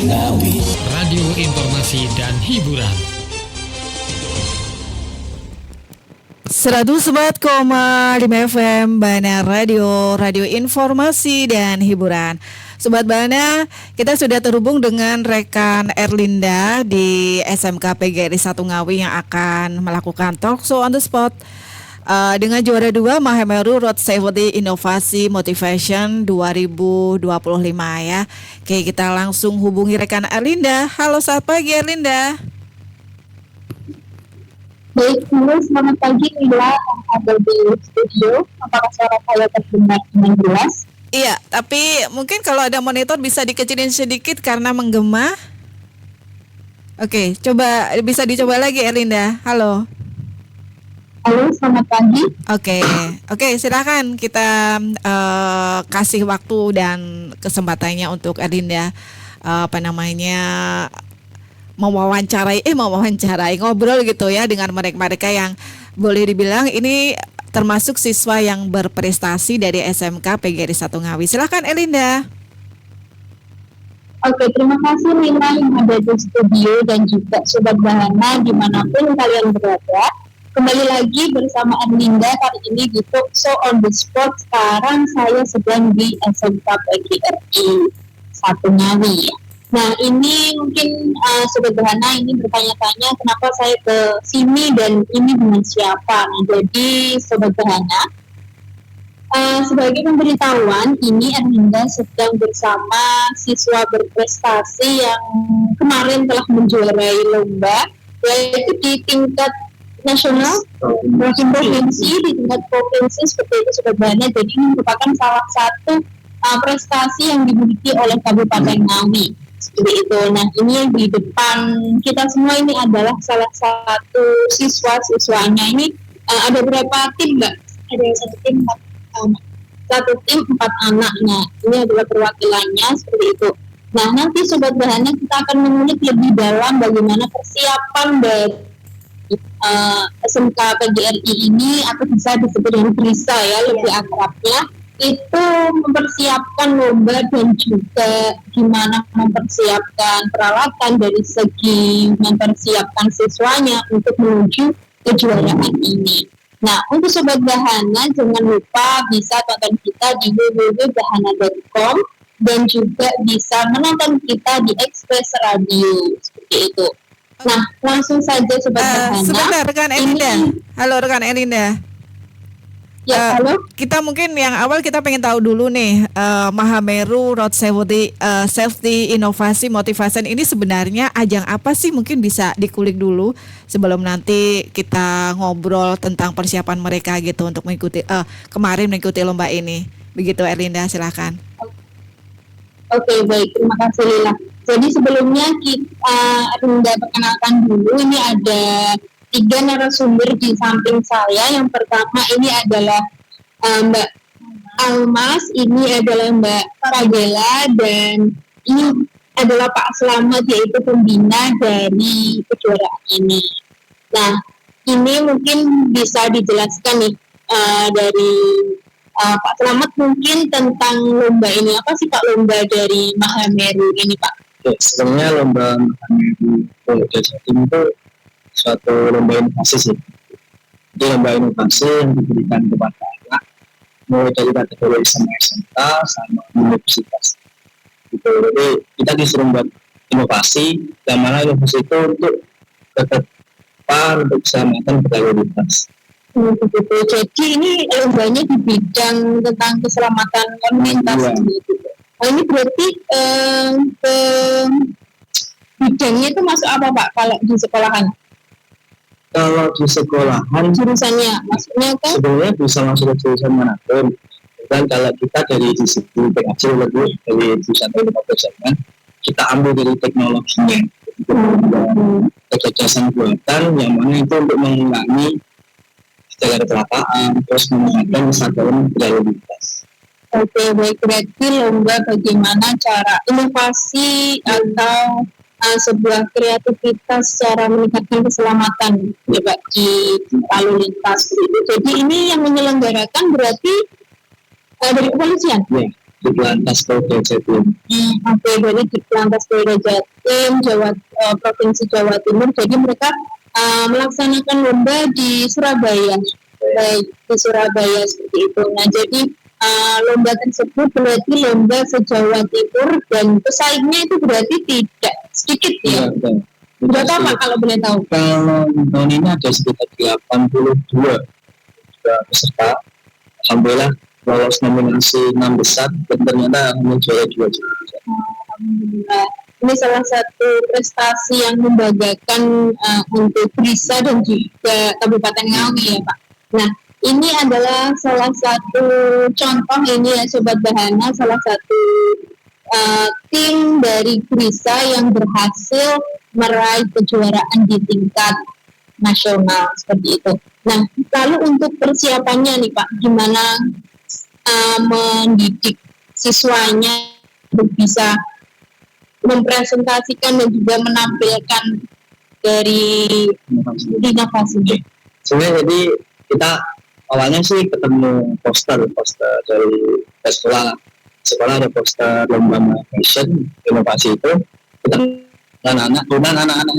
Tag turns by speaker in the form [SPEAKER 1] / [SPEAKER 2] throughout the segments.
[SPEAKER 1] Ngawi.
[SPEAKER 2] Radio informasi dan hiburan.
[SPEAKER 3] 104,5 FM Bana Radio informasi dan hiburan. Sobat Bana, kita sudah terhubung dengan rekan Erlinda di SMK PGRI 1 Ngawi yang akan melakukan talk show on the spot dengan juara 2 Mahameru Road Safety Inovasi Motivation 2025 ya. Oke, kita langsung hubungi rekan Erlinda. Halo, selamat pagi Erlinda.
[SPEAKER 4] Baik, selamat pagi Lila yang ada di studio. Apakah suara saya terdengar dengan jelas?
[SPEAKER 3] Iya, tapi mungkin kalau ada monitor bisa dikecilin sedikit karena menggema. Oke, coba bisa dicoba lagi Erlinda. Halo.
[SPEAKER 4] Halo, selamat pagi.
[SPEAKER 3] Oke, silakan kita kasih waktu dan kesempatannya untuk Erlinda mewawancarai ngobrol gitu ya dengan mereka yang boleh dibilang ini termasuk siswa yang berprestasi dari SMK PGRI 1 Ngawi. Silakan Erlinda.
[SPEAKER 4] Oke, terima kasih Lina yang ada di studio dan juga Sobat Bahana dimanapun kalian berada. Kembali lagi bersama Erlinda kali ini di Talk Show on the Spot. Sekarang saya sedang di SMK PGRI 1 Ngawi. Nah, ini mungkin Sobat Bahana ini bertanya-tanya kenapa saya ke sini dan ini dengan siapa. Nah, jadi Sobat Bahana, sebagai pemberitahuan, ini Erlinda sedang bersama siswa berprestasi yang kemarin telah menjuarai lomba, yaitu di tingkat nasional, provinsi, di tingkat provinsi seperti itu Sobat Bahana. Jadi ini merupakan salah satu prestasi yang dimiliki oleh Kabupaten Ngawi. Seperti itu. Nah, ini di depan kita semua ini adalah salah satu siswa-siswanya. Ini ada berapa tim, Mbak? Ada satu tim 4 anak. Nah, ini adalah perwakilannya seperti itu. Nah, nanti Sobat Bahana kita akan mengulik lebih dalam bagaimana persiapan dari SMK PGRI ini atau bisa disebut dengan Brisa ya, lebih akrabnya. Itu mempersiapkan lomba dan juga gimana mempersiapkan peralatan dari segi mempersiapkan siswanya untuk menuju kejuaraan ini. Nah, untuk Sobat Bahana jangan lupa bisa tonton kita di www.bahana.com dan juga bisa menonton kita di Express Radio seperti itu. Nah, langsung saja Sobat Bahana.
[SPEAKER 3] Sebentar rekan Erlinda. Halo rekan Erlinda.
[SPEAKER 4] Ya, halo.
[SPEAKER 3] Kita mungkin yang awal kita pengen tahu dulu nih Mahameru Road Safety Inovasi Motivation ini sebenarnya ajang apa sih? Mungkin bisa dikulik dulu sebelum nanti kita ngobrol tentang persiapan mereka gitu untuk mengikuti kemarin mengikuti lomba ini. Begitu Erlinda, silakan.
[SPEAKER 4] Oke, baik, terima kasih Lila. Jadi sebelumnya kita Erlinda perkenalkan dulu, ini ada 3 narasumber di samping saya. Yang pertama ini adalah Mbak Almas, ini adalah Mbak Fagela, dan ini adalah Pak Slamet yaitu pembina dari kejuaraan ini. Nah, ini mungkin bisa dijelaskan nih dari Pak Slamet mungkin tentang lomba ini. Apa sih Pak lomba dari Mahameru ini Pak?
[SPEAKER 5] Ya, sebenarnya lomba Mahameru Jatim itu suatu lomba inovasi sih. Jadi lomba inovasi yang diberikan kepada anak mulai dari kategori SMA SMK sama universitas. Gitu. Jadi kita disuruh buat inovasi, yang mana inovasi itu untuk kedepan untuk keselamatan berlalu-lintas.
[SPEAKER 4] Betul. Jadi ini lombanya di bidang tentang keselamatan lalu lintas. Gitu. Nah, ini berarti ke bidangnya itu masuk apa Pak kalau di sekolahan?
[SPEAKER 5] Kalau di sekolahan
[SPEAKER 4] jurusannya maksudnya kan
[SPEAKER 5] sebenarnya bisa masuk ke jurusan manapun. Dan kalau kita dari sisi PKJ lebih dari jurusan teknologi, kita ambil dari teknologinya. Kecerdasan buatan yang mana itu untuk mengurangi kecelakaan, terus meningkatkan kesadaran berlalu lintas.
[SPEAKER 4] Oke, baik, berarti lomba bagaimana cara inovasi atau sebuah kreativitas cara meningkatkan keselamatan ya Pak di lalu lintas. Jadi ini yang menyelenggarakan berarti dari kepolisian?
[SPEAKER 5] Ya, di Lantas Polda Jatim.
[SPEAKER 4] Oke, dari di Lantas Polda Jatim, Provinsi Jawa Timur. Jadi mereka melaksanakan lomba di Surabaya, baik di Surabaya seperti itu. Nah, jadi lomba tersebut berarti lomba se-Jawa Timur dan pesaingnya itu berarti tidak sedikit ya. Berapa Pak kalau boleh tahu?
[SPEAKER 5] Kalau tahun ini ada sekitar 82 peserta. Alhamdulillah lolos nominasi 6 besar dan ternyata hanya juara 2 juga.
[SPEAKER 4] Alhamdulillah. Ini salah satu prestasi yang membanggakan untuk Brisa dan juga Kabupaten Ngawi ya Pak. Nah, ini adalah salah satu contoh ini ya Sobat Bahana, salah satu tim dari Brisa yang berhasil meraih kejuaraan di tingkat nasional seperti itu. Nah, lalu untuk persiapannya nih Pak, gimana mendidik siswanya untuk bisa mempresentasikan dan juga menampilkan dari inovasi.
[SPEAKER 5] Sebenarnya jadi kita awalnya sih ketemu poster dari sekolah ada poster lomba fashion inovasi itu. Kita anak-anak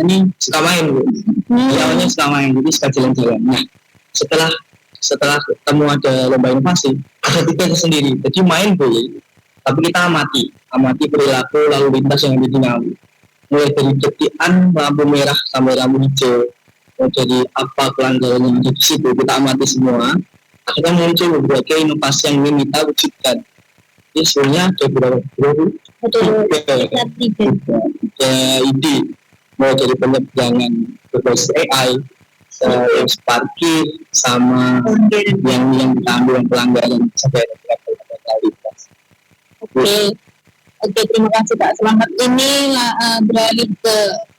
[SPEAKER 5] ini suka main gitu. Awalnya suka main, jadi suka jalan-jalan. Nah, setelah ketemu ada lomba inovasi, ada tiga sendiri. Jadi main boleh, tapi kita amati perilaku lalu lintas yang ada di Ngawi. Mulai dari detikan lampu merah sampai lampu hijau, mau jadi apa pelanggaran yang ada di situ, kita amati semua. Akhirnya muncul berbagai inovasi yang ingin kita wujudkan. Jadi sebenarnya ada beberapa ide, mau dari penyeberangan berbasis AI, terus parkir, sama yang kita ambil yang pelanggaran sampai ada pelanggaran lintas.
[SPEAKER 4] Oke, terima kasih Pak Selamat. Ini beralih ke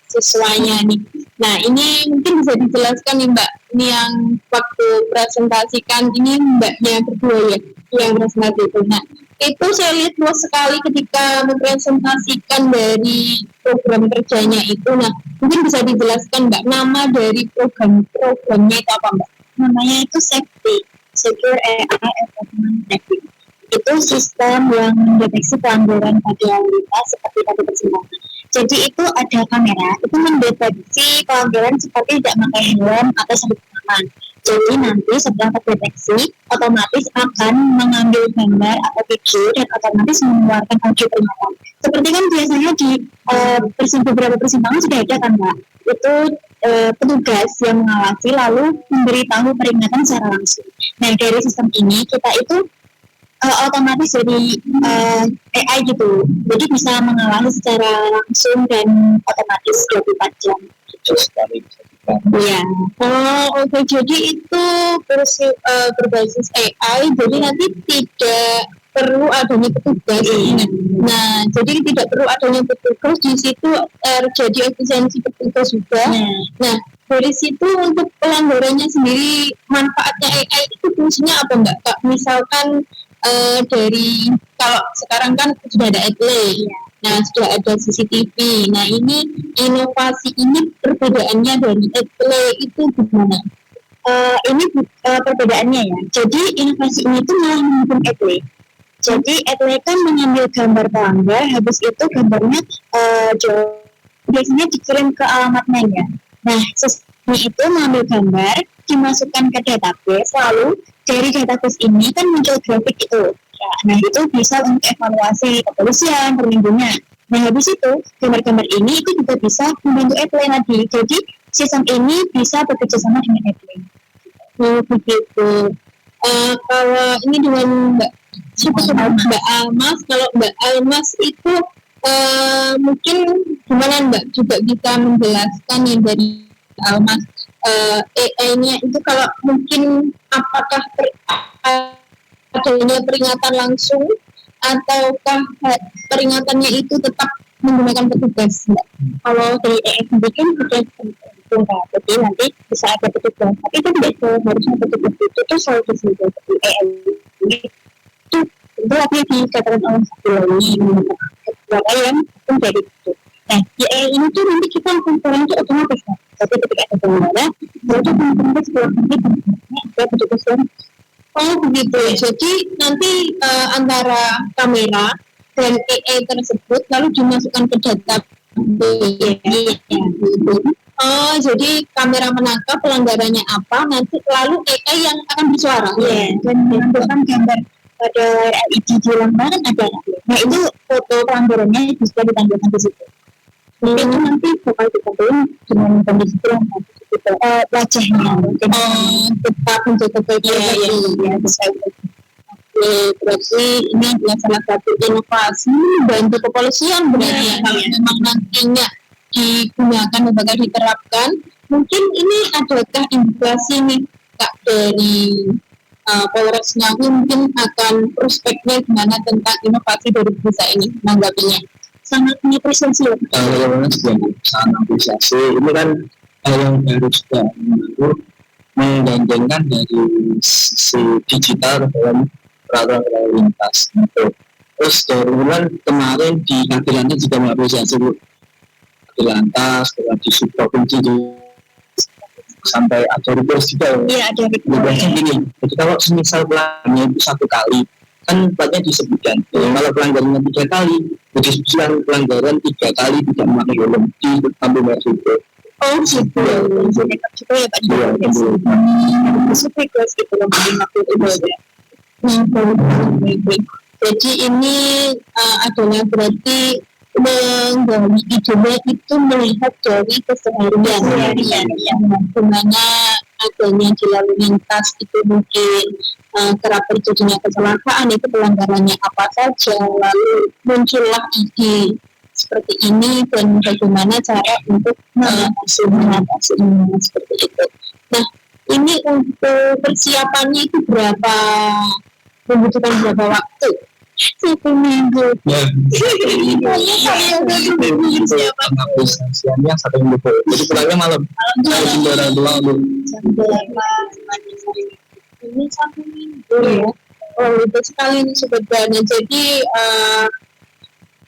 [SPEAKER 4] siswanya nih. Nah, ini mungkin bisa dijelaskan nih Mbak, ini yang waktu presentasikan ini Mbaknya berdua ya, yang presentasi itu. Nah, itu saya lihat luas sekali ketika mempresentasikan dari program kerjanya itu. Nah, mungkin bisa dijelaskan Mbak, nama dari programnya itu apa Mbak?
[SPEAKER 1] Namanya itu Secure AI Assessment Technique. Itu sistem yang mendeteksi pelanggaran pada lalu lintas seperti tadi persimpangan. Jadi itu ada kamera, itu mendeteksi pelanggaran seperti tidak memakai helm atau sabuk pengaman. Jadi nanti setelah terdeteksi, otomatis akan mengambil gambar atau video dan otomatis mengeluarkan audio peringatan. Seperti kan biasanya di beberapa persimpangan sudah ada kan Mbak? Itu petugas yang mengawasi lalu memberitahu peringatan secara langsung. Nah, dari sistem ini kita itu otomatis dari AI gitu, jadi bisa mengawasi secara langsung dan otomatis 24 jam.
[SPEAKER 4] Iya. Oke. Jadi itu berbasis AI, jadi nanti tidak perlu adanya petugas. Nah, jadi tidak perlu adanya petugas, di situ terjadi efisiensi petugas juga. Nah, dari situ untuk pelanggarannya sendiri, manfaatnya AI itu fungsinya apa Mbak? Kak, misalkan dari kalau sekarang kan sudah ada etle, nah sudah ada CCTV. Nah ini inovasi ini perbedaannya dari etle itu gimana?
[SPEAKER 1] Ini perbedaannya ya. Jadi inovasi ini tuh malah mendukung etle. Jadi etle kan mengambil gambar pelanggar, habis itu gambarnya biasanya dikirim ke alamat mail ya. Nah sistem itu mengambil gambar, dimasukkan ke database, lalu dari database ini kan muncul grafik itu. Ya, nah itu bisa untuk evaluasi kepolisian per minggunya. Nah habis itu gambar-gambar ini itu juga bisa membantu etle tadi. Jadi sistem ini bisa bekerja sama dengan etle.
[SPEAKER 4] Begitu. Kalau ini dengan Mbak Almas, kalau Mbak Almas itu mungkin gimana Mbak juga bisa menjelaskan yang dari Almas AI-nya itu kalau mungkin apakah adanya peringatan langsung ataukah peringatannya itu tetap menggunakan petugas Mbak?
[SPEAKER 1] Kalau dari AI sendiri kan sudah tunggal, jadi nanti bisa ada petugas, tapi itu tidak seharusnya petugas itu selalu disediakan seperti AI itu lagi dikatakan oleh Sabulani bahwa yang menjadi itu. Nah, di AI ini tuh nanti kita lakukan itu otomatis kan. Tapi ketika ada pengendara, itu otomatis kalau nanti ada petugas yang
[SPEAKER 4] Oh begitu. Jadi nanti antara kamera dan AI tersebut lalu dimasukkan ke database. Oh, jadi kamera menangkap pelanggarannya apa, nanti lalu AI yang akan bersuara.
[SPEAKER 1] Dan menentukan gambar pada layar LED di lembaran ada. Nah itu foto pelanggarannya bisa ditampilkan di situ. Itu nanti bakal ditampilkan dengan kondisi wajahnya.
[SPEAKER 4] Tetap menjaga privasi.
[SPEAKER 1] Ya, bisa.
[SPEAKER 4] Oke, berarti ini adalah salah satu inovasi bantu kepolisian berarti ya. Kalau memang nantinya digunakan dan bakal diterapkan, mungkin ini adakah indikasi nih Kak dari Polres Ngawi mungkin akan prospeknya gimana tentang inovasi dari desa ini menanggapinya?
[SPEAKER 1] Sangat mengapresiasi.
[SPEAKER 5] Kalau juga sangat apresiasi. Ini kan hal yang baru juga menggandengkan dari sisi digital dalam peraturan lalu lintas. Terus dari bulan kemarin di Kadilantas juga mengapresiasi Kadilantas, di subprovinsi sampai ada request juga.
[SPEAKER 1] Iya, ada
[SPEAKER 5] requestnya gini. Jadi kalau misal pelanggarannya itu 1 kali, kan platnya disebutkan. Kalau pelanggarannya 3 kali, berdiskusikan pelanggaran 3 kali tidak memakai helm di lampu merah itu.
[SPEAKER 1] Oh gitu. Jadi juga ya Pak.
[SPEAKER 5] Iya, betul.
[SPEAKER 1] Masuk request gitu loh itu.
[SPEAKER 4] Jadi ini adalah berarti menggali idenya itu melihat dari keseharian dimana adanya di lalu lintas itu mungkin kerap terjadinya kecelakaan, itu pelanggarannya apa saja, lalu muncullah ide seperti ini dan bagaimana cara untuk mengatasi seperti itu. Nah, ini untuk persiapannya itu membutuhkan berapa waktu? 1 minggu.
[SPEAKER 5] Ya. Apresiasinya 1 minggu. Jadi pulangnya malam. Jam 2 doang.
[SPEAKER 4] Ini 1 minggu ya. Oh, itu sekali ini Sobat Bana. Jadi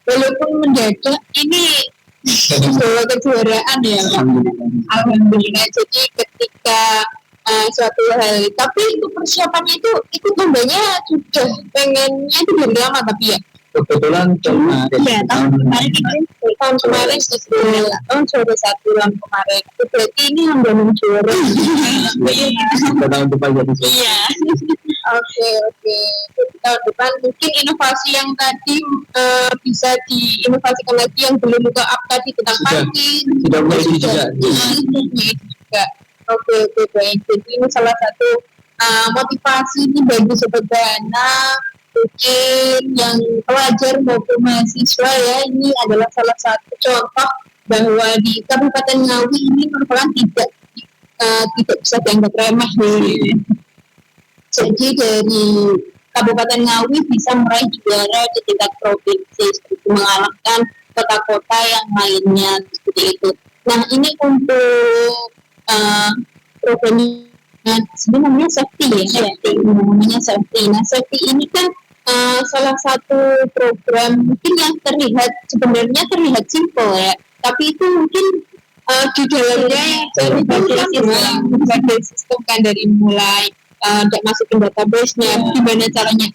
[SPEAKER 4] walaupun mendadak ini bawa kejuaraan ya Pak. Alhamdulillah. Jadi ketika suatu hal, tapi itu persiapannya itu lombanya sudah pengennya itu dari lama tapi ya
[SPEAKER 5] kebetulan
[SPEAKER 1] tahun kemarin
[SPEAKER 4] juara 1 tahun kemarin. Berarti ini yang belum juara.
[SPEAKER 5] tahun depan jadi.
[SPEAKER 4] Iya. Oke. Tahun depan mungkin inovasi yang tadi bisa diinovasikan lagi yang belum buka up tadi tentang parkir.
[SPEAKER 5] Sudah mulai juga.
[SPEAKER 4] Oke, baik. Jadi ini salah satu motivasi ini bagi Sobat Bana, mungkin yang pelajar maupun mahasiswa ya, ini adalah salah satu contoh bahwa di Kabupaten Ngawi ini merupakan tidak bisa dianggap remeh. Jadi dari Kabupaten Ngawi bisa meraih juara di tingkat provinsi, seperti mengalahkan kota-kota yang lainnya seperti itu. Nah, ini untuk programnya sebenarnya safety ya, namanya safety. Nah, safety ini kan salah satu program mungkin yang sebenarnya terlihat simpel ya, tapi itu mungkin di dalamnya dari berbagai sistem kan, dari mulai masukin database-nya, gimana caranya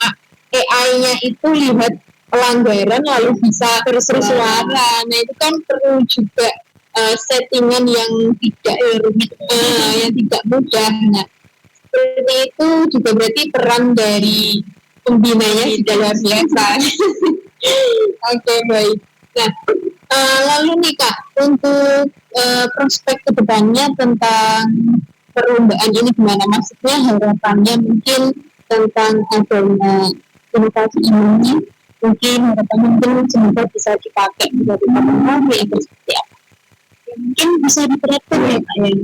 [SPEAKER 4] AI-nya itu lihat pelanggaran lalu bisa bersuara. Nah, itu kan perlu juga settingan yang tidak rumit, yang tidak mudah. Nah, seperti itu juga berarti peran dari pembinanya sudah luar biasa. Oke, baik. Nah, lalu nih Kak, untuk prospek kedepannya tentang perlombaan ini gimana? Maksudnya harapannya mungkin tentang adanya inovasi ini, mungkin harapannya mungkin semoga bisa dipakai dari teman-teman yang seperti apa? Mungkin bisa diterapkan ya Pak ya.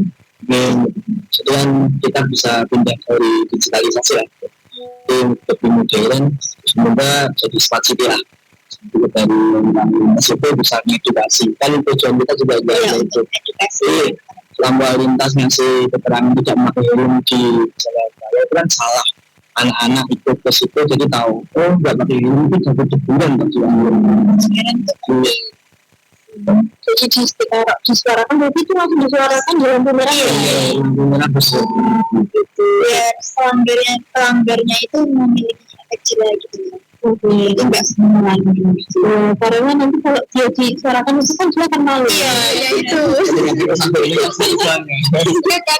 [SPEAKER 5] Setelah kita bisa pindah dari digitalisasi ya, lebih modern, semoga jadi smart city lah. Dari itu bisa mengedukasi. Kan tujuan kita juga edukasi. Lampu lintas ngasih keterangan tidak memakai helm di jalan raya itu kan salah. Anak-anak ikut ke situ jadi tahu, nggak pakai helm itu jatuh teguran bagi orang.
[SPEAKER 1] Sekarang itu
[SPEAKER 4] Jadi disuarakan berarti itu langsung disuarakan di lampu merah ya.
[SPEAKER 5] Lampu merah besar.
[SPEAKER 1] Gitu. Biar pelanggarnya itu memiliki efek jerah gitu. Itu nggak semua lagi.
[SPEAKER 4] Karena nanti kalau dia disuarakan itu kan dia akan malu.
[SPEAKER 1] Iya, ya itu.
[SPEAKER 5] Sampai ini pasti iklannya.
[SPEAKER 1] Dia kan,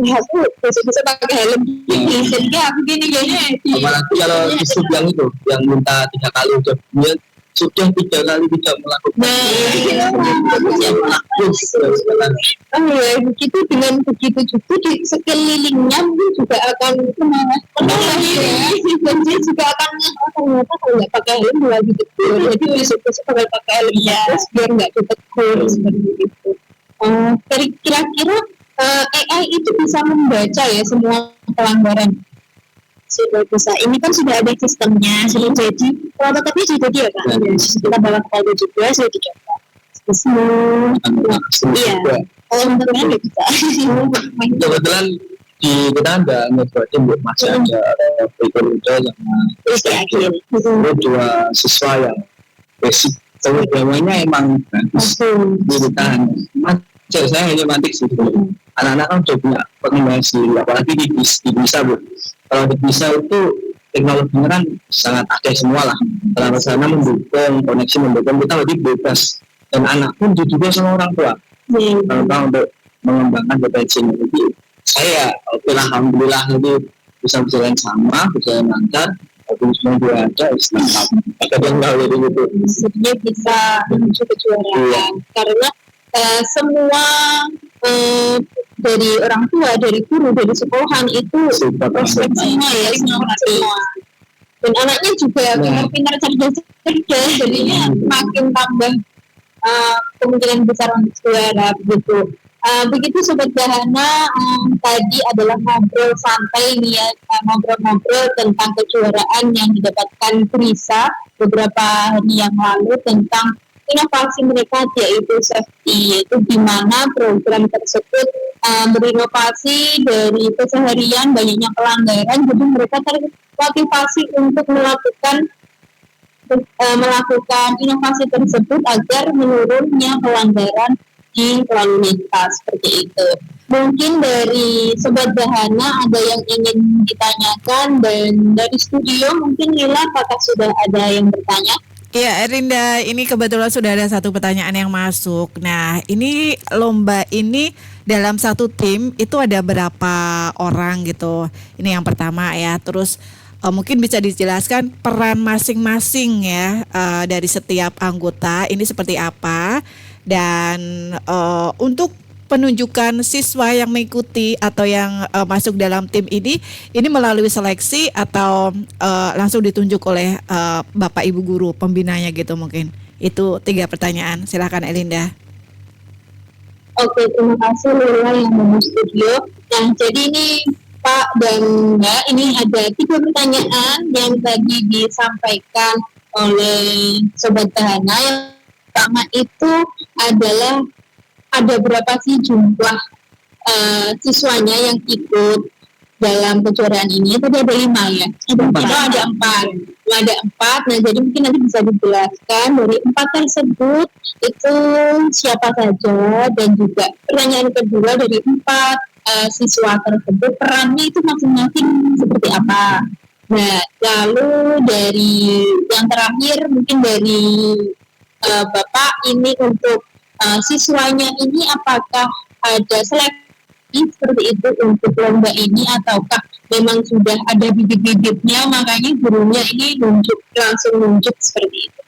[SPEAKER 1] ya aku bisa pakai helm. Jadi aku gini kayaknya.
[SPEAKER 5] Apalagi kalau di sub yang itu, yang minta 3 kali udah dia sudah 3 kali tidak melakukan.
[SPEAKER 4] Oh ya, begitu dengan begitu juga di sekelilingnya mungkin juga akan semangat ya. Dan dia juga akan ternyata kalau nggak pakai helm lagi ditegur. Jadi besok-besok bakal pakai helm terus biar nggak ditegur seperti itu. Kira-kira AI itu bisa membaca ya semua pelanggaran.
[SPEAKER 1] Sudah bisa. Ini kan sudah ada sistemnya, sudah jadi. Prototipnya sudah dia kan. Kita bawa ke Polda juga sudah dicoba. Iya. Kalau teman-teman nggak bisa.
[SPEAKER 5] Kebetulan di kita ada ngebuatin buat masih ada Pekoruda sama
[SPEAKER 1] Akhir.
[SPEAKER 5] itu 2 siswa yang basic pengetahuannya emang bagus di kita. Saya hanya mantik sih. Anak-anak kan udah punya pengembangan sendiri, apalagi di bisa bu. Kalau di bisa itu teknologinya kan sangat akeh semua lah. Kalau sana mendukung, koneksi mendukung, kita lebih bebas. Dan anak pun juga sama orang tua. Kalau untuk mengembangkan potensi ini, jadi saya alhamdulillah lebih bisa berjalan sama, berjalan lancar. Tapi semua juga ada Islam. Kadang nggak jadi gitu.
[SPEAKER 4] Sebenarnya bisa menuju kejuaraan karena semua dari orang tua, dari guru, dari sekolahan itu prospek semua ya, semua. Dan anaknya juga pintar-pintar cerdas, jadinya makin tambah kemungkinan besar untuk juara begitu. Begitu Sobat Bahana, tadi adalah ngobrol santai nih ya, ngobrol-ngobrol tentang kejuaraan yang didapatkan Krisa beberapa hari yang lalu tentang inovasi mereka yaitu safety, yaitu di mana program tersebut berinovasi dari keseharian banyaknya pelanggaran, jadi mereka termotivasi untuk melakukan inovasi tersebut agar menurunnya pelanggaran di lalu lintas seperti itu. Mungkin dari Sobat Bahana ada yang ingin ditanyakan, dan dari studio mungkin Lila apakah sudah ada yang bertanya?
[SPEAKER 3] Iya, Erinda, ini kebetulan sudah ada satu pertanyaan yang masuk. Nah, ini lomba ini dalam satu tim itu ada berapa orang gitu? Ini yang pertama ya. Terus mungkin bisa dijelaskan peran masing-masing ya dari setiap anggota ini seperti apa? Dan untuk penunjukan siswa yang mengikuti atau yang masuk dalam tim ini melalui seleksi atau langsung ditunjuk oleh Bapak Ibu guru pembinanya gitu mungkin. Itu 3 pertanyaan. Silakan Elinda.
[SPEAKER 4] Oke, terima kasih Lila yang mau studio. Nah, jadi ini Pak dan Mbak, ini ada 3 pertanyaan yang tadi disampaikan oleh Sobat Bahana. Yang pertama itu adalah ada berapa sih jumlah siswanya yang ikut dalam kejuaraan ini? Tadi ada 5 ya? Ada 4. Nah, jadi mungkin nanti bisa dijelaskan dari 4 tersebut itu siapa saja, dan juga pertanyaan kedua dari 4 siswa tersebut perannya itu masing-masing seperti apa. Nah, lalu dari yang terakhir mungkin dari Bapak ini untuk siswanya ini apakah ada seleksi seperti itu untuk lomba ini, ataukah memang sudah ada bibit-bibitnya makanya gurunya ini langsung nunjuk seperti itu?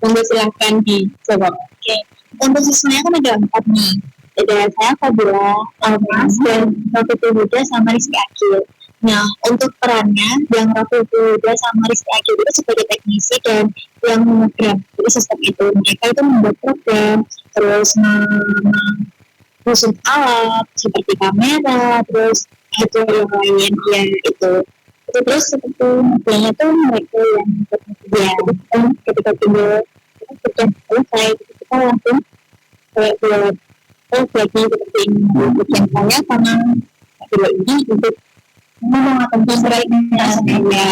[SPEAKER 4] Monggo silahkan dijawab.
[SPEAKER 1] Oke, untuk siswanya kan ada 4 nih. Ada saya Fabila, Almas, dan Raffi Huda sama Rizky Akil. Nah, untuk perannya yang Raffi Huda sama Rizky Akil itu sebagai teknisi dan yang program jadi sistem itu. Mereka itu membuat program, terus menyusun alat seperti kamera, terus ada yang lain ya itu. Terus seperti mobilnya tuh mereka yang bekerja ketika tinggal sudah selesai kita langsung buat lagi seperti bagian saya sama bila ini untuk ngomong tentang baiknya sebenarnya.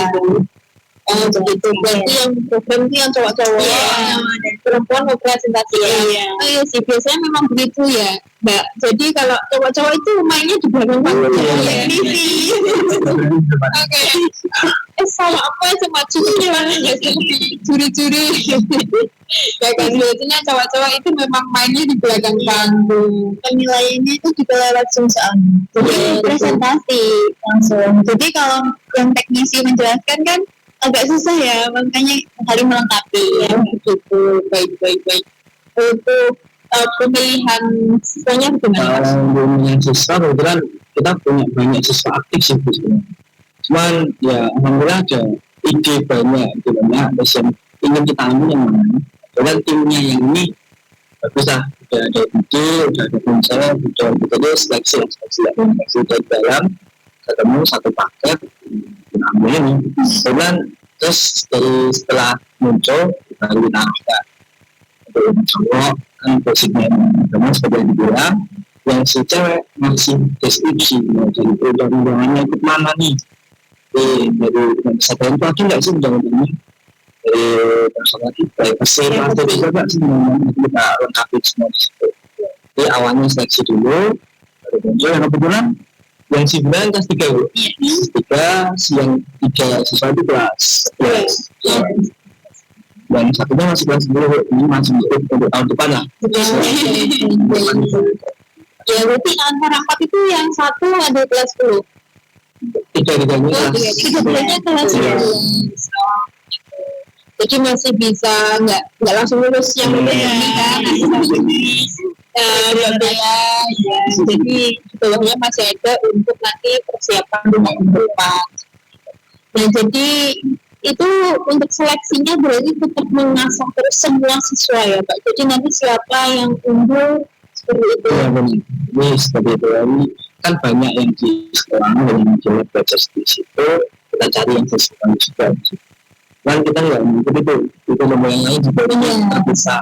[SPEAKER 4] Begitu. Berarti yang program itu yang cowok-cowok,
[SPEAKER 1] Iya.
[SPEAKER 4] dan perempuan representasi.
[SPEAKER 1] Iya.
[SPEAKER 4] Oh iya sih, biasanya memang begitu ya, Mbak. Jadi kalau cowok-cowok itu mainnya di belakang panggung.
[SPEAKER 5] Iya.
[SPEAKER 4] Oke. Sama apa aja maju gimana ya seperti juri-juri. Ya kan biasanya cowok-cowok itu memang mainnya di belakang panggung.
[SPEAKER 1] Penilaiannya itu juga lewat Zoom soalnya. Jadi presentasi langsung. Jadi kalau yang teknisi menjelaskan kan agak susah ya, makanya saling melengkapi.
[SPEAKER 4] Ya begitu. Baik. Untuk pemilihan siswanya bagaimana?
[SPEAKER 5] Kalau pemilihan siswa kebetulan kita punya banyak siswa aktif sih Bu, sebenarnya. Cuman ya alhamdulillah ada ide banyak terus yang ingin kita ambil yang mana. Dan timnya yang ini bagus lah, udah ada ide, udah ada konsep, udah betul seleksi dari dalam ketemu satu paket ambil ini. Kemudian terus setelah muncul baru kita arahkan untuk cowok kan basicnya teman seperti yang dibilang, yang si cewek masih deskripsi jadi undang-undangannya ikut mana nih dari kesadaran itu ada nggak sih undang-undangnya dari personal kita pasir atau juga nggak sih kita lengkapi semua di situ. Jadi awalnya seleksi dulu baru muncul yang kebetulan yang si bulan kelas 3 Bu. Kelas 3 si yang 3 siswa itu kelas 11 dan satunya masih kelas 10 ini masih untuk tahun depan lah.
[SPEAKER 4] Ya berarti antara 4 itu yang satu ada kelas 10.
[SPEAKER 5] Tiga-tiganya
[SPEAKER 4] Tiga-tiganya kelas 10. Jadi masih bisa nggak langsung lulus yang ini kan? Jadi sebelumnya masih ada untuk nanti persiapan dengan depan. Nah jadi itu untuk seleksinya berarti tetap mengasah terus semua siswa ya Pak. Jadi nanti siapa yang unggul seperti itu.
[SPEAKER 5] Ya benar. Ini seperti itu. Ini kan banyak yang di sekolah yang jelek baca di situ. Kita cari yang sesuai juga. Kan kita nggak mungkin itu nomor yang lain juga kita bisa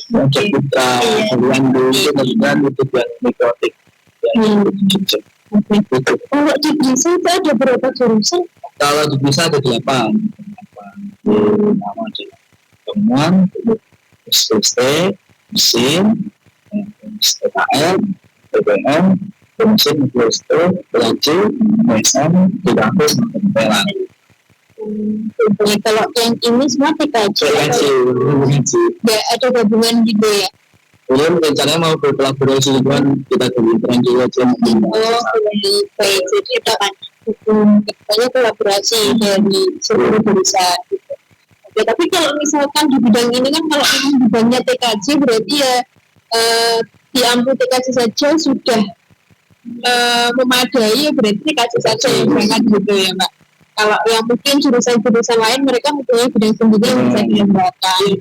[SPEAKER 5] Oke, putra kemudian dulu kemudian itu yang mikrotik yang itu.
[SPEAKER 4] Kalau di bisa itu ada berapa jurusan?
[SPEAKER 5] Kalau di bisa ada 8 nama temuan SPST, mesin, STKM, BBM, mesin, mikrosto, pelajar, mesin, didapur, pelan.
[SPEAKER 4] Kalau yang ini semua TKJ ya ada gabungan gitu ya.
[SPEAKER 5] Belum rencananya mau berkolaborasi dengan kita kementerian juga aja.
[SPEAKER 4] Baik, jadi kan katanya kolaborasi dari seluruh jurusan. Gitu. Oke, tapi kalau misalkan di bidang ini kan kalau memang bidangnya TKJ berarti ya di ampu TKJ saja sudah memadai, berarti TKJ saja yang sangat gitu ya Mbak. Kalau yang mungkin jurusan-jurusan lain mereka mempunyai bidang sendiri yang bisa dikembangkan.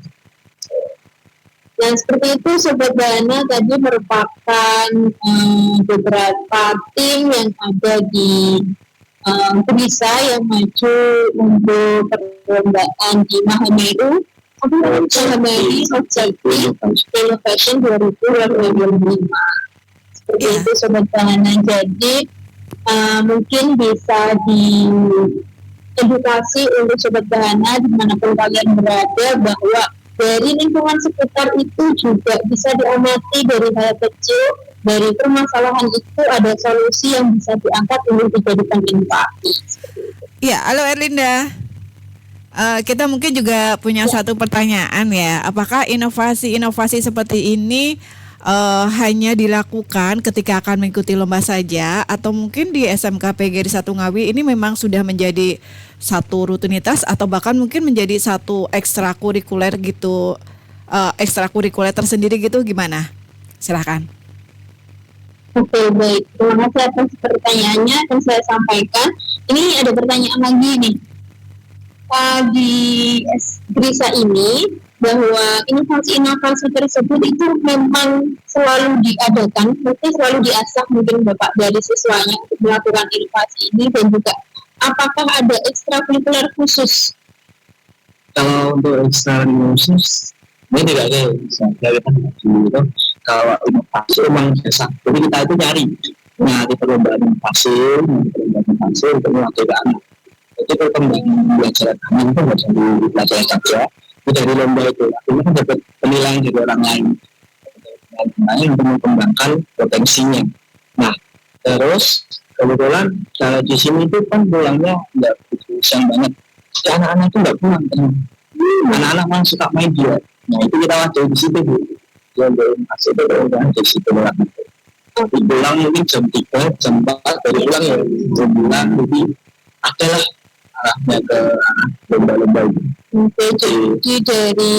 [SPEAKER 4] Dan seperti itu Sobat Bahana tadi merupakan beberapa tim yang ada di Perisa yang maju untuk perlombaan di Mahameru Objektif Innovation 2025. Seperti itu Sobat Bahana. Jadi mungkin bisa diedukasi untuk Sobat Bahana dimanapun kalian berada bahwa dari lingkungan sekitar itu juga bisa diamati dari hal kecil, dari permasalahan itu ada solusi yang bisa diangkat untuk dijadikan inovasi.
[SPEAKER 3] Ya, halo Erlinda. Kita mungkin juga punya satu pertanyaan ya. Apakah inovasi-inovasi seperti ini hanya dilakukan ketika akan mengikuti lomba saja atau mungkin di SMK PGRI 1 Ngawi ini memang sudah menjadi satu rutinitas atau bahkan mungkin menjadi satu ekstrakurikuler gitu, ekstrakurikuler tersendiri gitu, gimana? Silakan.
[SPEAKER 4] Oke, baik. Terima kasih atas pertanyaannya yang saya sampaikan. Ini ada pertanyaan lagi nih. Di Grisa ini bahwa inovasi-inovasi tersebut itu memang selalu diadakan, mungkin selalu diasah mungkin Bapak dari siswanya untuk melakukan inovasi ini, dan juga apakah ada ekstrakurikuler khusus?
[SPEAKER 5] Kalau untuk ekstrakurikuler khusus ini tidak ada. Dari itu kalau inovasi memang biasa. Jadi kita itu nyari perlombaan inovasi untuk melakukan anak. Jadi perkembangan belajar kami itu nggak jadi belajar saja, itu dari lomba itu akhirnya kan dapat penilaian dari orang lain untuk mengembangkan potensinya. Nah, terus kebetulan kalau di sini itu kan pulangnya nggak begitu siang banget. Jadi anak-anak itu nggak pulang kan. Anak-anak malah suka main dia. Nah itu kita wajar di situ bu. Dia masih itu udah di situ pulang. Tapi pulang mungkin jam 3, jam 4 dari pulang ya jam pulang jadi adalah arahnya ke lomba-lomba itu.
[SPEAKER 4] Oke, jadi dari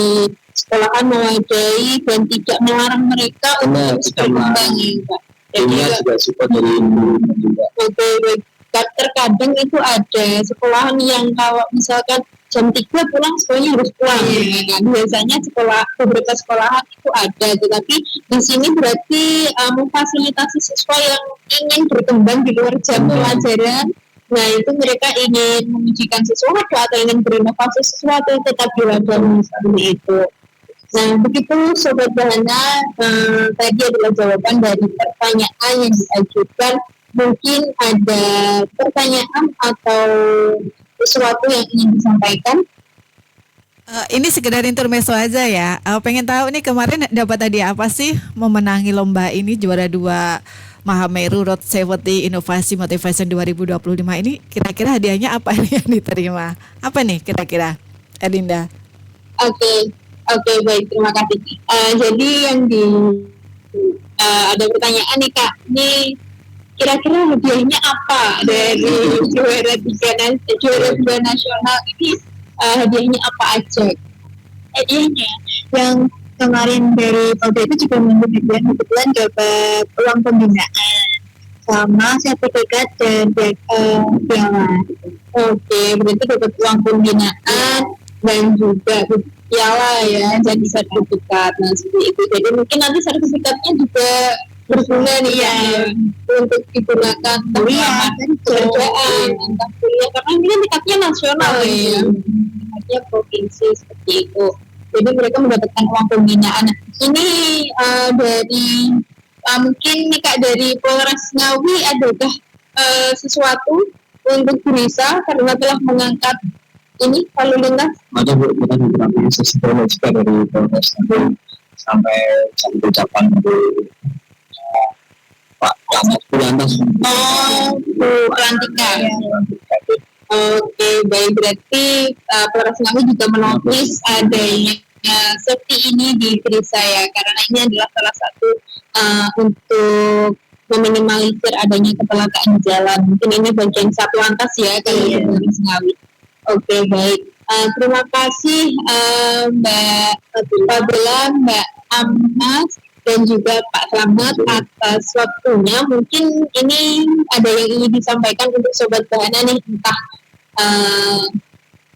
[SPEAKER 4] sekolahan mewadai dan tidak melarang mereka
[SPEAKER 5] Benar,
[SPEAKER 4] untuk
[SPEAKER 5] tidak melarang.
[SPEAKER 4] berkembang ya Pak.
[SPEAKER 5] Ini juga support dari ibu juga.
[SPEAKER 4] Oke, baik. Terkadang itu ada sekolahan yang kalau misalkan jam 3 pulang sekolahnya harus pulang ya kan. Biasanya beberapa sekolahan itu ada, tetapi di sini berarti memfasilitasi siswa yang ingin berkembang di luar jam pelajaran. Nah itu mereka ingin mengujikan sesuatu atau ingin berinovasi sesuatu tetap diladani seperti itu. Nah begitu Sobat Bahana, tadi adalah jawaban dari pertanyaan yang diajukan. Mungkin ada pertanyaan atau sesuatu yang ingin disampaikan.
[SPEAKER 3] Ini sekedar intermezzo aja ya. Pengen tahu nih kemarin dapat hadiah apa sih memenangi lomba ini, juara 2 Mahameru Road Safety Inovasi Motivation 2025 ini, kira-kira hadiahnya apa nih yang diterima? Apa nih kira-kira, Erlinda?
[SPEAKER 4] Oke, baik, terima kasih. Jadi yang ada pertanyaan nih Kak, ini kira-kira hadiahnya apa dari juara 2 nasional ini, hadiahnya apa aja?
[SPEAKER 1] Hadiahnya yang kemarin dari Polda itu juga memberi hadiah, kebetulan dapat uang pembinaan sama sertifikat dan piala.
[SPEAKER 4] Oke, berarti dapat uang pembinaan dan juga piala ya, jadi sertifikat. Nah seperti itu. Jadi mungkin nanti sertifikatnya juga berguna nih ya untuk digunakan kuliah, pekerjaan, entah kuliah, karena ini kan tingkatnya nasional ya, tingkatnya provinsi seperti itu. Jadi mereka mendapatkan uang pembinaan. Ini dari mungkin nih Kak dari Polres Ngawi, adakah sesuatu untuk Burisa karena telah mengangkat ini lalu lintas?
[SPEAKER 5] Ada bu, kita beberapa sesi juga dari Polres sampai satu ucapan dari Pak Lamat Pulantas.
[SPEAKER 4] Bu Lantika. Oke, baik, berarti Polres Ngawi juga menotis adanya safety ini di Burisa ya, karena ini adalah salah satu untuk meminimalisir adanya kecelakaan jalan. Mungkin ini bagian Satlantas ya kalau di Polres Ngawi. Oke, baik. Terima kasih Mbak Fabela, Mbak Amas, dan juga Pak Slamet atas waktunya. Mungkin ini ada yang ingin disampaikan untuk Sobat Bahana nih, entah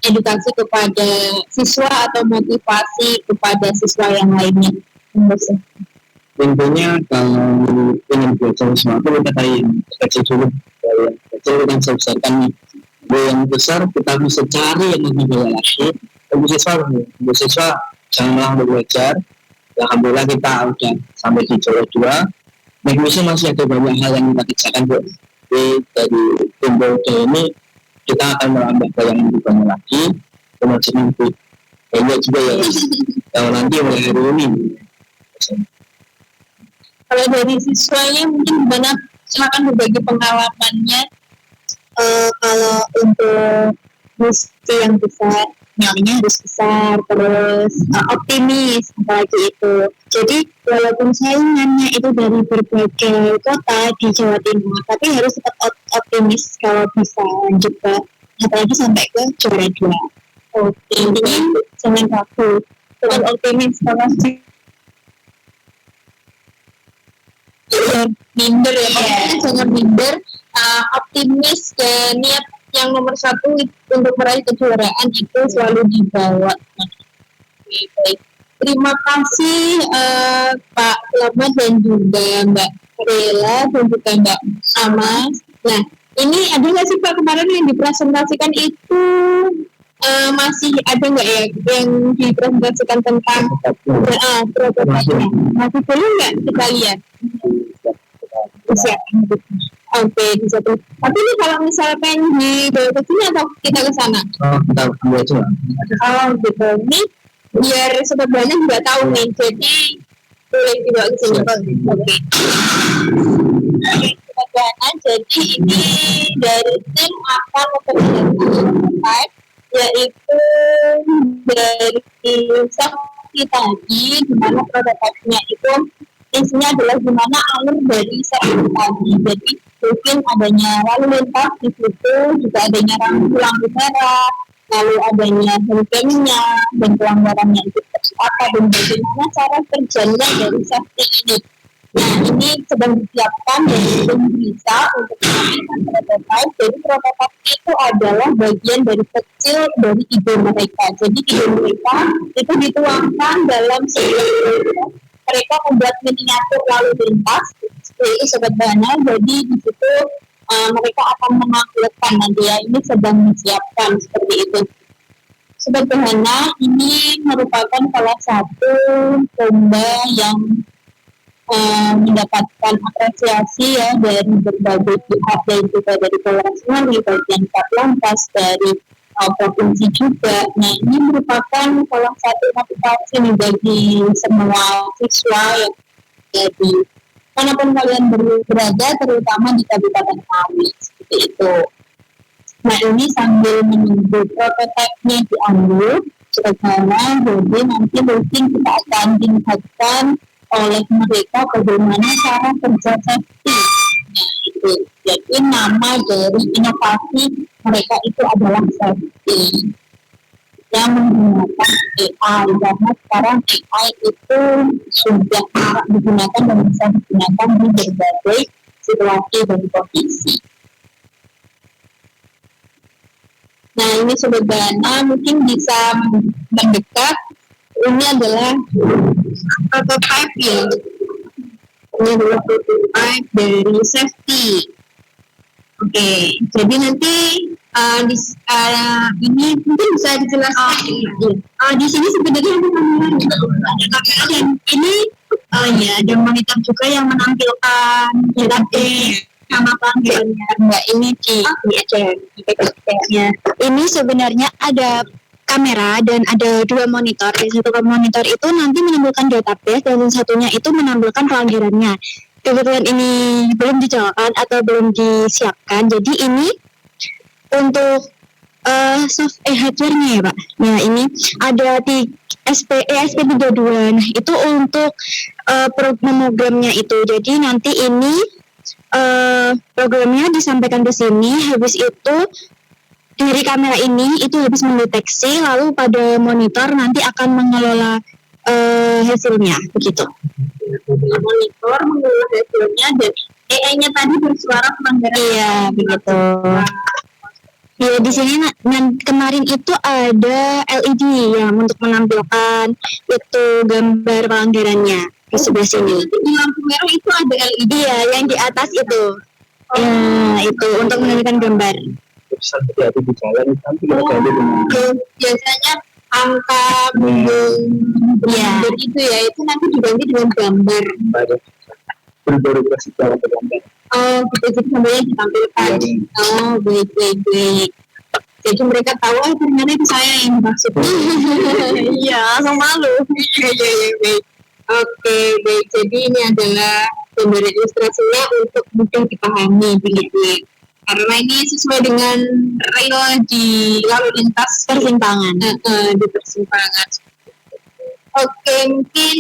[SPEAKER 4] edukasi kepada siswa atau motivasi kepada siswa yang lainnya.
[SPEAKER 5] Tentunya kalau ingin belajar sesuatu kita tadi kecil dulu, dari yang kecil kita bisa besarkan nih. Dari yang besar kita bisa cari yang lebih banyak lagi. Untuk siswa jangan malah belajar. Alhamdulillah kita udah sampai di juara 2. Negosiasi masih ada banyak hal yang kita kerjakan bu. Jadi dari timbul ini kita akan menambah yang lebih banyak lagi. Kemudian lebih banyak juga yang nanti mulai hari ini.
[SPEAKER 4] Kalau dari siswanya mungkin gimana? Silakan berbagi pengalamannya.
[SPEAKER 1] Kalau untuk misi yang besar, nyalinya harus besar, terus optimis, apalagi itu. Jadi walaupun saingannya itu dari berbagai kota di Jawa Timur, tapi harus tetap optimis kalau bisa lanjut ke, apalagi sampai ke juara 2. Oke, intinya jangan ragu, tetap optimis kalau
[SPEAKER 4] minder ya, jangan minder, optimis dan niat yang nomor 1 untuk meraih kejuaraan itu selalu dibawa. Baik. Terima kasih Pak Slamet dan juga Mbak Rela dan juga Mbak Amas. Nah, ini ada nggak sih Pak kemarin yang dipresentasikan itu masih ada nggak ya yang dipresentasikan tentang prototipnya? Masih boleh nggak kita lihat? Siap. Oke, di satu. Tapi ini kalau misalkan di bawah ke sini atau kita ke sana?
[SPEAKER 5] Oh, kita ambil aja lah.
[SPEAKER 4] Oh, gitu. Ini biar sobat banyak juga tahu nih. Jadi boleh dibawa ke sini. Oke. Sobat banyak. Jadi ini dari tim akan memperlihatkan yaitu dari saksi tadi, di mana prototipenya itu isinya adalah gimana alur dari saksi tadi. Jadi mungkin adanya lalu lintas di situ, juga adanya lampu merah, lalu adanya hurrikannya dan pelanggarannya itu apa dan bagaimana cara kerjanya dari safety ini. Nah, ini sedang disiapkan dari tim bisa untuk melakukan prototipe. Jadi prototipe itu adalah bagian dari kecil dari ide mereka. Jadi ide mereka itu dituangkan dalam sebuah proyek. Mereka membuat miniatur lalu lintas, seperti sobat Bana. Jadi di situ mereka akan menampilkan nanti ya, ini sedang disiapkan seperti itu. Sobat Bana, ini merupakan salah satu lomba yang mendapatkan apresiasi ya dari berbagai pihak dan juga dari Polres Ngawi, bagian Satlantas, dari provinsi juga. Nah, ini merupakan salah satu motivasi nih bagi semua siswa yang jadi manapun kalian berada, terutama di Kabupaten Ngawi seperti itu. Nah, ini sambil menunggu prototipenya diambil, bagaimana jadi nanti mungkin kita akan tingkatkan oleh mereka bagaimana cara kerja safety. Nah, itu jadi nama dari inovasi mereka itu adalah safety yang menggunakan AI, karena sekarang AI itu sudah marak digunakan dan bisa digunakan di berbagai situasi dan kondisi. Nah, ini Sobat Bana mungkin bisa mendekat. Ini adalah prototype ya. Ini adalah prototype dari safety. Oke, jadi nanti ini mungkin bisa dijelaskan. Di sini sebenarnya ada kamera dan ini ya ada monitor juga yang menampilkan database sama panggilannya. Mbak, ini ya. Ini sebenarnya ada kamera dan ada 2 monitor. Di satu monitor itu nanti menampilkan database dan satunya itu menampilkan pelanggarannya. Kebetulan ini belum dijalankan atau belum disiapkan. Jadi ini untuk hardware-nya ya Pak. Nah, ini ada di ESP32. Nah, itu untuk programnya itu. Jadi nanti ini programnya disampaikan ke sini. Habis itu dari kamera ini itu habis mendeteksi, lalu pada monitor nanti akan mengelola hasilnya begitu. Monitor mengelola hasilnya dan AI-nya tadi bersuara pelanggaran. Iya begitu. Ya, di sini kemarin itu ada LED yang untuk menampilkan itu gambar pelanggarannya di sebelah sini. Di lampu merah itu ada LED ya, yang di atas itu. Ya, itu untuk menampilkan gambar.
[SPEAKER 5] Hati-hati di jalan nanti kita ganti dengan
[SPEAKER 4] biasanya angka gambar itu ya, itu nanti diganti dengan gambar.
[SPEAKER 5] Berverifikasi dalam gambar.
[SPEAKER 4] Oh, gitu, jadi gambarnya ditampilkan. Oh, baik. Jadi mereka tahu, ternyata itu saya yang maksud. Iya, langsung malu. Iya, baik. Oke, baik. Jadi ini adalah gambar ilustrasinya untuk mudah dipahami begitu. Karena ini sesuai dengan real di lalu lintas persimpangan. Di persimpangan. Oke, mungkin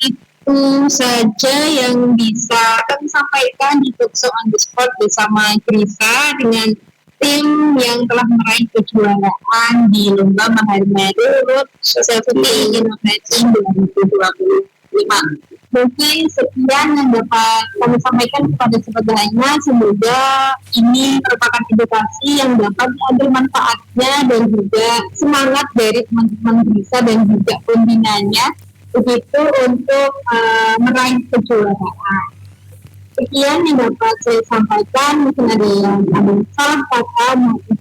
[SPEAKER 4] itu saja yang bisa kami sampaikan di Talkshow on the Spot bersama Grisa dengan tim yang telah meraih kejuaraan di Lomba Maharimadu Road Safety Innovation 2025. Mungkin sekian yang dapat kami sampaikan kepada sobat lainnya. Semoga ini merupakan edukasi yang dapat diambil manfaatnya dan juga semangat dari teman-teman Grisa dan juga pembinanya begitu untuk meraih kejuaraan. Sekian yang dapat saya sampaikan. Mungkin ada yang ada salah kata maupun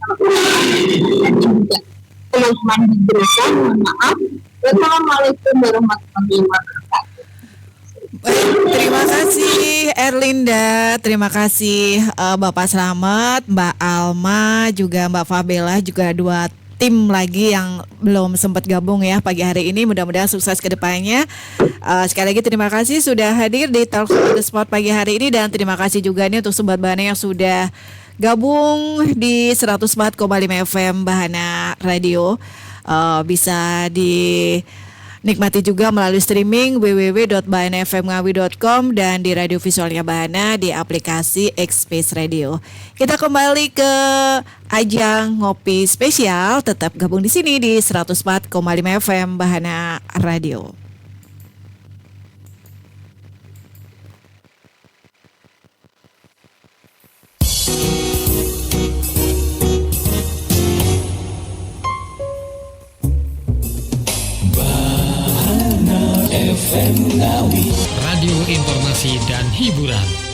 [SPEAKER 4] dan juga teman-teman di Grisa, mohon maaf. Wassalamualaikum warahmatullahi wabarakatuh.
[SPEAKER 3] Baik, terima kasih Erlinda, terima kasih Bapak Slamet, Mbak Alma, juga Mbak Fabela, juga dua tim lagi yang belum sempat gabung ya pagi hari ini. Mudah-mudahan sukses ke depannya. Sekali lagi terima kasih sudah hadir di Talk on the Spot pagi hari ini, dan terima kasih juga nih untuk Sobat Bahana yang sudah gabung di 104,5 FM Bahana Radio. Bisa dinikmati juga melalui streaming www.bahanafmngawi.com dan di radio visualnya Bahana di aplikasi X-Space Radio. Kita kembali ke ajang ngopi spesial, tetap gabung di sini di 104,5 FM Bahana Radio.
[SPEAKER 2] Radio informasi dan hiburan.